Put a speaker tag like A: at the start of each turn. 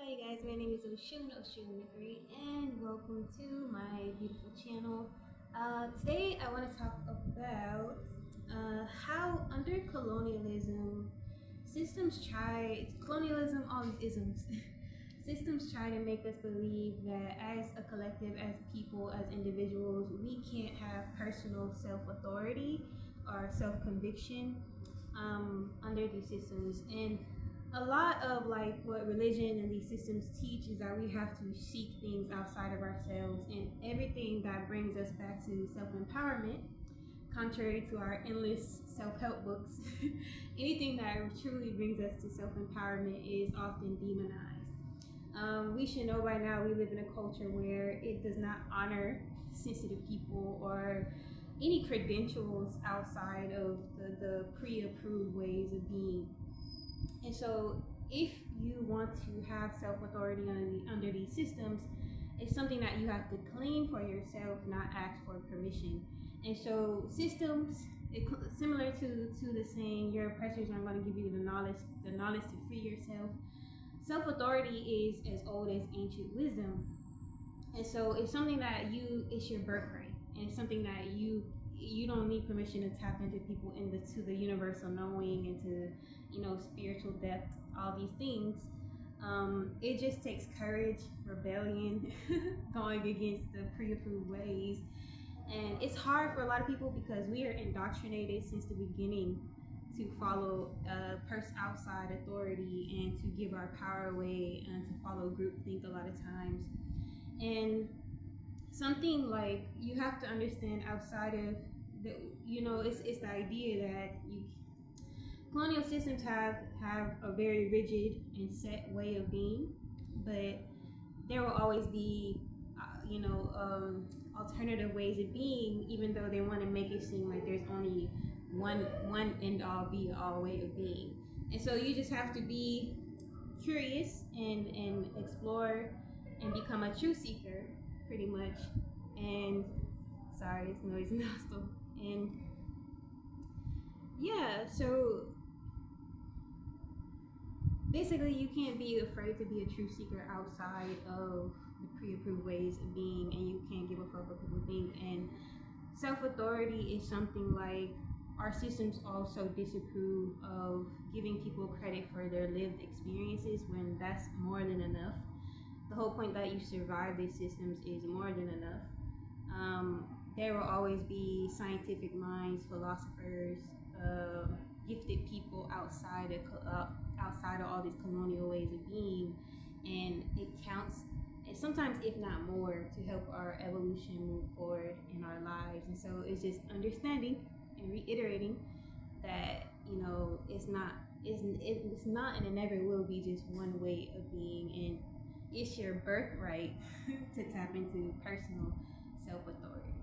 A: Hi guys, my name is Oshun Nickery, and welcome to my beautiful channel. Today I want to talk about how under colonialism, all these isms, systems try to make us believe that as a collective, as people, as individuals, we can't have personal self-authority or self-conviction under these systems. And a lot of like what religion and these systems teach is that we have to seek things outside of ourselves, and everything that brings us back to self-empowerment, contrary to our endless self-help books, anything that truly brings us to self-empowerment is often demonized. We should know by now we live in a culture where it does not honor sensitive people or any credentials outside of the pre-approved ways of being. And so, if you want to have self authority under these systems, it's something that you have to claim for yourself, not ask for permission. And so, systems, similar to the saying, your oppressors aren't going to give you the knowledge to free yourself. Self authority is as old as ancient wisdom, and so it's something that it's your birthright, and it's something that you don't need permission to tap into people to the universal knowing and to spiritual depth, all these things. It just takes courage, rebellion, going against the pre-approved ways, and it's hard for a lot of people because we are indoctrinated since the beginning to follow a person outside authority and to give our power away and to follow groupthink a lot of times. And something like you have to understand outside of it's the idea that colonial systems have a very rigid and set way of being, but there will always be alternative ways of being, even though they want to make it seem like there's only one end all be all way of being. And so you just have to be curious and explore and become a truth seeker, pretty much. And sorry, it's noise and hostile. And yeah, so basically you can't be afraid to be a truth seeker outside of the pre-approved ways of being, and you can't give a fuck what people think. And self-authority is something like our systems also disapprove of giving people credit for their lived experiences when that's more than enough. The whole point that you survive these systems is more than enough. There will always be scientific minds, philosophers, gifted people outside of all these colonial ways of being, and it counts, and sometimes if not more, to help our evolution move forward in our lives. And so it's just understanding and reiterating that it's not and it never will be just one way of being, and it's your birthright to tap into personal self-authority.